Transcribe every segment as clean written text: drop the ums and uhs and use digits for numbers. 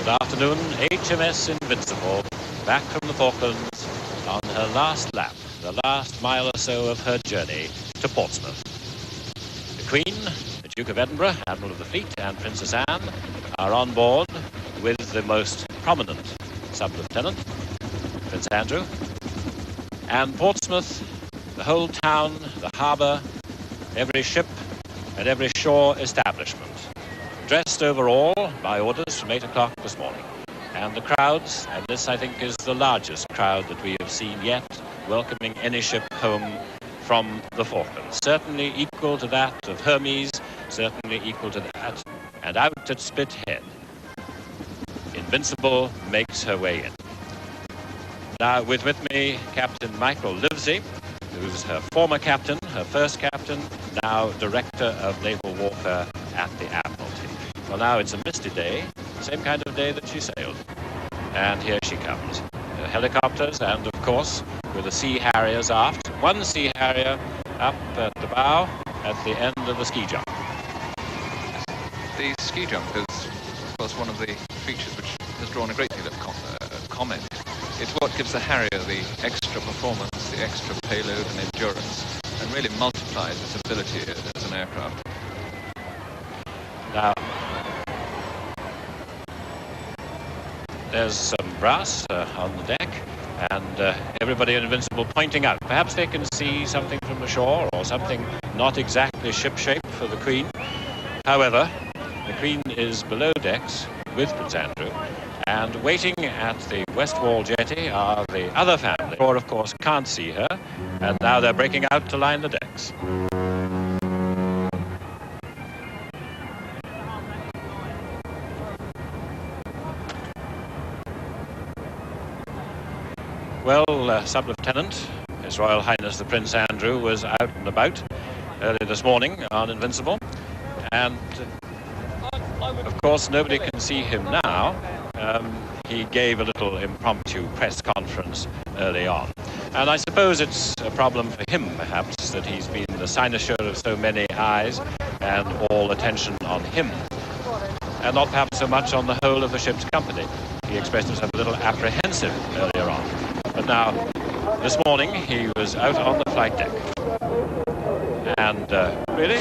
Good afternoon, HMS Invincible, back from the Falklands on her last lap, the last mile or so of her journey to Portsmouth. The Queen, the Duke of Edinburgh, Admiral of the Fleet, and Princess Anne are on board with the most prominent sub-lieutenant, Prince Andrew. And Portsmouth, the whole town, the harbour, every ship and every shore establishment, dressed overall by orders from 8 o'clock this morning. And the crowds, and this I think is the largest crowd that we have seen yet, welcoming any ship home from the Falklands. Certainly equal to that of Hermes, certainly equal to that. And out at Spithead, Invincible makes her way in. Now with me, Captain Michael Livesey, who's her former captain, her first captain, now Director of Naval Warfare at the Admiralty. Well, now it's a misty day, the same kind of day that she sailed. And here she comes. The helicopters and, of course, with the Sea Harriers aft. One Sea Harrier up at the bow at the end of the ski jump. The ski jump is, of course, one of the features which has drawn a great deal of comment. It's what gives the Harrier the extra performance, the extra payload and endurance, and really multiplies its ability as an aircraft. Now, there's some brass on the deck, and everybody in Invincible pointing out. Perhaps they can see something from the shore, or something not exactly ship-shape for the Queen. However, the Queen is below decks with Prince Andrew, and waiting at the west wall jetty are the other family. Or, of course, can't see her, and now they're breaking out to line the decks. Well, Sub-Lieutenant, His Royal Highness the Prince Andrew, was out and about early this morning on Invincible, and of course nobody can see him now. He gave a little impromptu press conference early on, and I suppose it's a problem for him perhaps that he's been the cynosure of so many eyes and all attention on him, and not perhaps so much on the whole of the ship's company. He expressed himself a little apprehensive earlier on. But now, this morning, he was out on the flight deck. And really,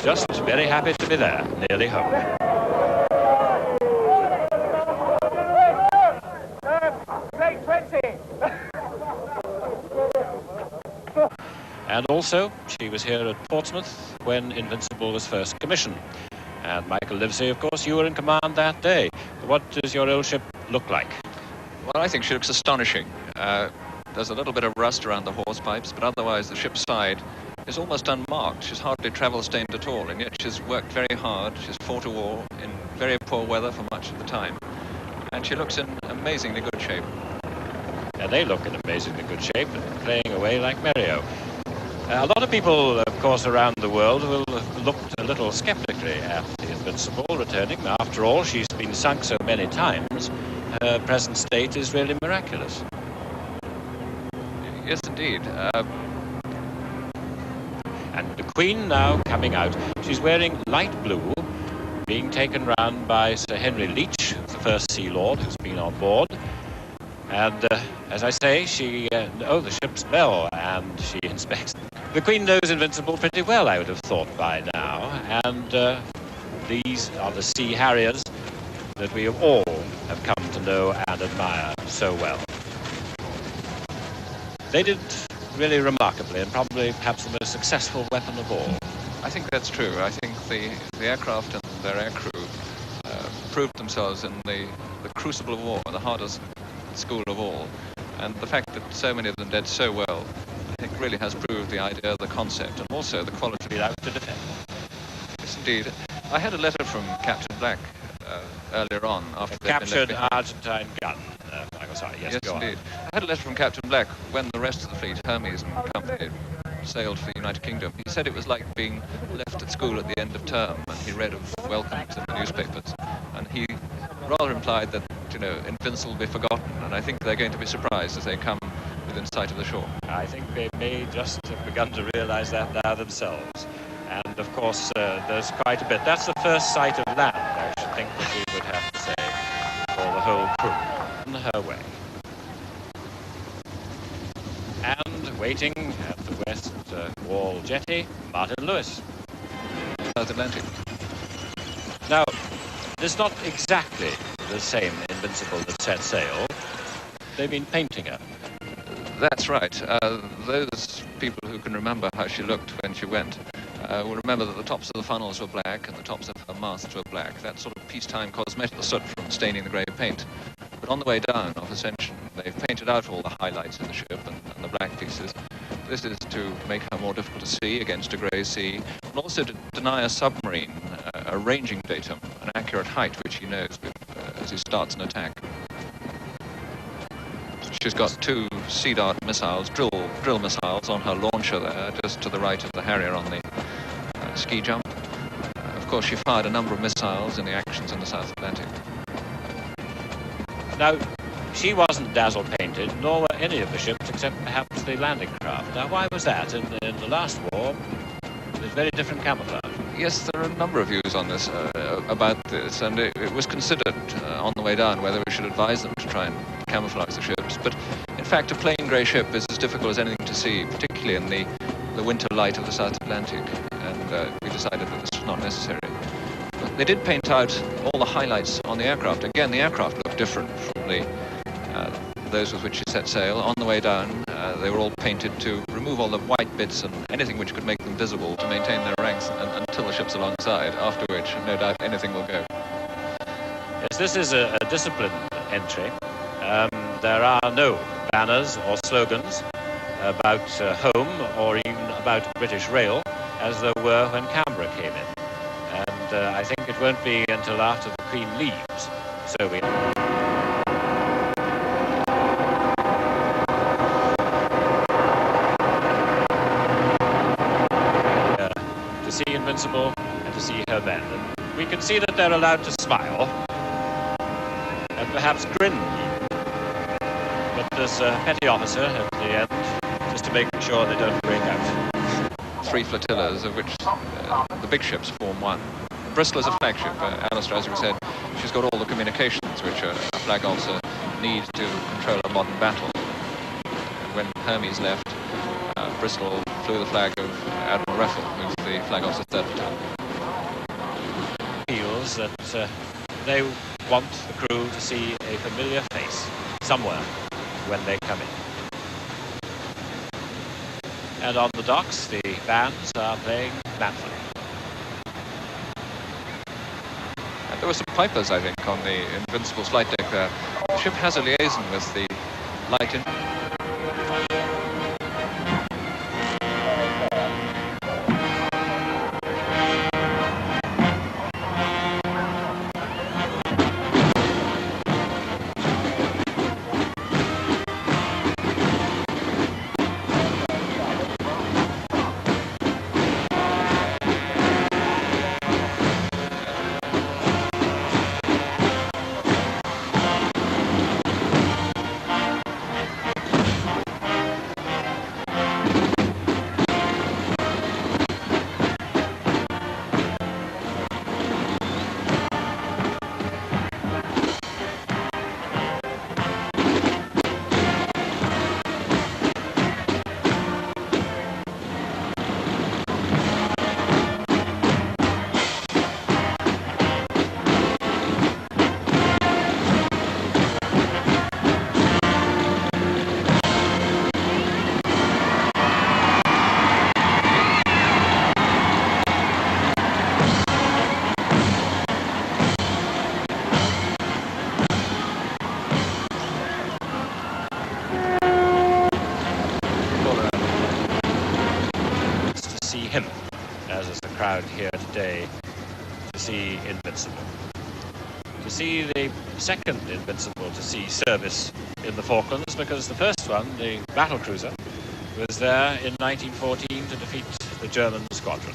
just very happy to be there, nearly home. And also, she was here at Portsmouth when Invincible was first commissioned. And Michael Livesey, of course, you were in command that day. What does your old ship look like? Well, I think she looks astonishing. There's a little bit of rust around the hose pipes, but otherwise the ship's side is almost unmarked. She's hardly travel-stained at all, and yet she's worked very hard. She's fought a war in very poor weather for much of the time, and she looks in amazingly good shape. And they look in amazingly good shape, playing away like merry-o. A lot of people, of course, around the world will have looked a little skeptically at the Invincible returning. After all, she's been sunk so many times. Her present state is really miraculous. Yes, indeed. And the Queen now coming out. She's wearing light blue, being taken round by Sir Henry Leach, the first Sea Lord who's been on board. And as I say, she the ship's bell, and she inspects. The Queen knows Invincible pretty well, I would have thought by now. And these are the Sea Harriers that we all have come to know and admire so well. They did really remarkably, and probably perhaps the most successful weapon of all. I think that's true. I think the aircraft and their aircrew proved themselves in the crucible of war, the hardest school of all. And the fact that so many of them did so well, I think really has proved the idea, the concept, and also the quality out to defend. Yes, indeed. I had a letter from Captain Black earlier on after they'd captured been left Argentine gun. Michael, sorry, yes, go indeed. on. I had a letter from Captain Black when the rest of the fleet, Hermes and company, sailed for the United Kingdom. He said it was like being left at school at the end of term, and he read of welcomes in the newspapers, and he rather implied that, you know, Invincible will be forgotten, and I think they're going to be surprised as they come within sight of the shore. I think they may just have begun to realise that now themselves. And of course, there's quite a bit. That's the first sight of land, I should think that we would have to say. crew on her way. And waiting at the West Wall jetty, Martin Lewis. South Atlantic. Now, it's not exactly the same Invincible that set sail. They've been painting her. That's right. Those people who can remember how she looked when she went will remember that the tops of the funnels were black and the tops of her masts were black. That sort of peacetime cosmetic, the soot from staining the grey paint. But on the way down off Ascension, they've painted out all the highlights of the ship and the black pieces. This is to make her more difficult to see against a grey sea, and also to deny a submarine a ranging datum, an accurate height which he knows as he starts an attack. She's got 2 Sea Dart missiles, drill missiles on her launcher there, just to the right of the Harrier on the ski jump. Of course, she fired a number of missiles in the actions in the South Atlantic. Now, she wasn't dazzle painted, nor were any of the ships except perhaps the landing craft. Now, why was that? In the last war, it was very different camouflage. Yes, there are a number of views on this, about this, and it was considered on the way down whether we should advise them to try and camouflage the ships. But in fact, a plain grey ship is as difficult as anything to see, particularly in the winter light of the South Atlantic, and we decided that this was not necessary. But they did paint out all the highlights on the aircraft. Again, the aircraft looked different from those with which she set sail. On the way down, they were all painted to remove all the white bits and anything which could make them visible to maintain their ranks until the ship's alongside, after which, no doubt, anything will go. Yes, this is a disciplined entry. There are no banners or slogans about home or even about British Rail, as there were when Canberra came in. And I think it won't be until after the Queen leaves, so we... to see Invincible and to see her men. And we can see that they're allowed to smile and perhaps grin. But there's a petty officer at the end just to make sure they don't break out. 3 flotillas, of which the big ships form one. Bristol is a flagship. Alistair, as we said, she's got all the communications which a flag officer needs to control a modern battle. When Hermes left, Bristol flew the flag of Admiral Ref.109, who's the flag officer's 3rd platoon. Feels that they want the crew to see a familiar face somewhere when they come in. And on the docks, the bands are playing manfully. And there were some pipers, I think, on the Invincible's flight deck there. The ship has a liaison with the light in. Him, as is the crowd here today, to see Invincible. To see the second Invincible to see service in the Falklands, because the first one, the battle cruiser, was there in 1914 to defeat the German squadron.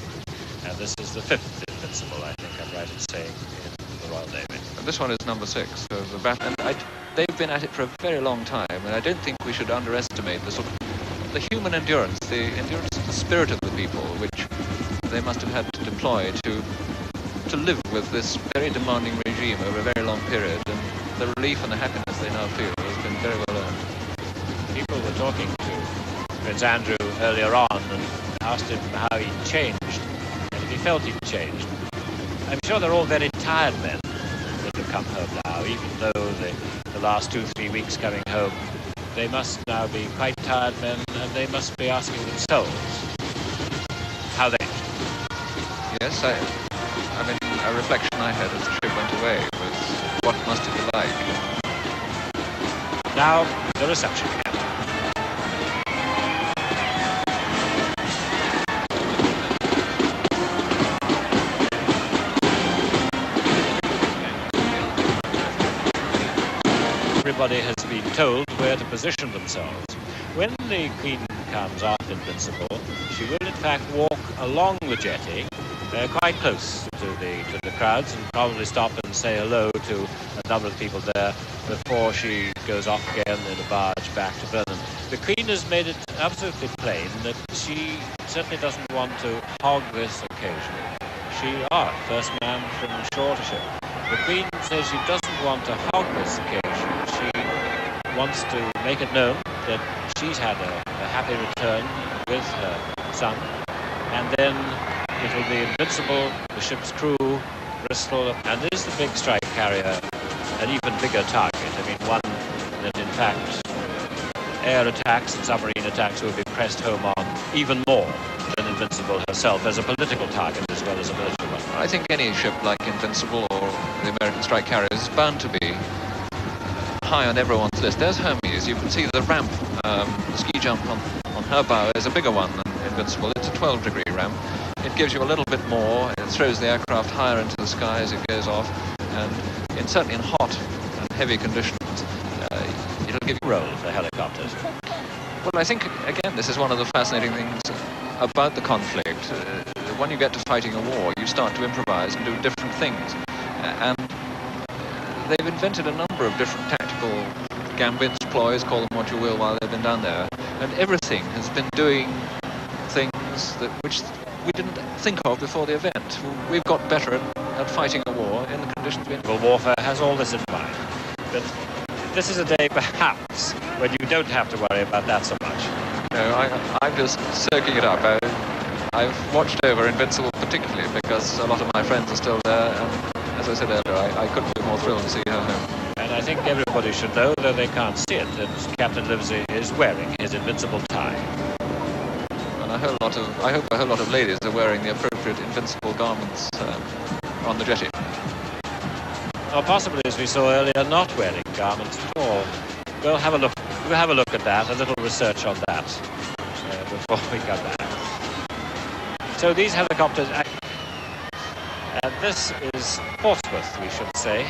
And this is the 5th Invincible, I think I'm right in saying, in the Royal Navy. And this one is number 6. So the battle, and they've been at it for a very long time, and I don't think we should underestimate the sort of the human endurance, the spirit of the people, which they must have had to deploy to live with this very demanding regime over a very long period. And relief and the happiness they now feel has been very well earned. People were talking to Prince Andrew earlier on and asked him how he'd changed, and if he felt he'd changed. I'm sure they're all very tired men that have come home now, even though the last 2-3 weeks coming home, they must now be quite tired men, and they must be asking themselves how they... Yes, I mean, a reflection I had as the ship went away was, what must it be like? Now, the reception camp. Everybody has been told where to position themselves. When the Queen comes off Invincible, she will in fact walk along the jetty, quite close to the crowds, and probably stop and say hello to a number of people there before she goes off again in a barge back to Berlin. The Queen has made it absolutely plain that she certainly doesn't want to hog this occasion. First man from shore to ship. The Queen says she doesn't want to hog this occasion. She wants to make it known that she's had a happy return with her son, and then it will be Invincible, the ship's crew, Bristol, and is the big strike carrier an even bigger target? I mean, one that in fact air attacks and submarine attacks will be pressed home on even more than Invincible herself as a political target as well as a military one. I think any ship like Invincible or the American strike carrier is bound to be high on everyone's list. There's Hermes. You can see the ramp, the ski jump on her bow is a bigger one than Invincible. It's a 12-degree ramp. It gives you a little bit more. It throws the aircraft higher into the sky as it goes off, and certainly in hot and heavy conditions, it'll give you role for helicopters. Well, I think again this is one of the fascinating things about the conflict. When you get to fighting a war, you start to improvise and do different things, and they've invented a number of different tactical gambits, ploys, call them what you will, while they've been down there, and everything has been doing things which we didn't think of before the event. We've got better at fighting a war in the conditions we... Well, warfare has all this in mind, but this is a day perhaps when you don't have to worry about that so much. No, I'm just soaking it up. I've watched over Invincible particularly because a lot of my friends are still there, and as I said earlier, I couldn't be more thrilled to see her home. And I think everybody should know, though they can't see it, that Captain Livesey is wearing his Invincible tie. And I hope a whole lot of ladies are wearing the appropriate Invincible garments on the jetty. Or possibly, as we saw earlier, not wearing garments at all. We'll have a look. We'll have a look at that, a little research on that before we come back. So these helicopters, and this is Portsmouth, we should say,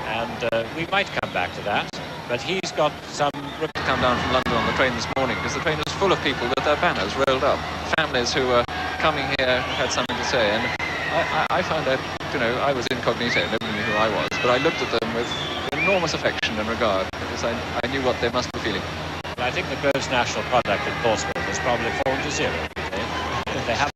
and we might come back to that. But he's got some... come down from London on the train this morning because the train is full of people with their banners rolled up. Families who were coming here had something to say, and I found that, I was incognito, nobody knew who I was, but I looked at them with enormous affection and regard because I knew what they must be feeling. I think the gross national product in Portsmouth has probably fallen to zero. They have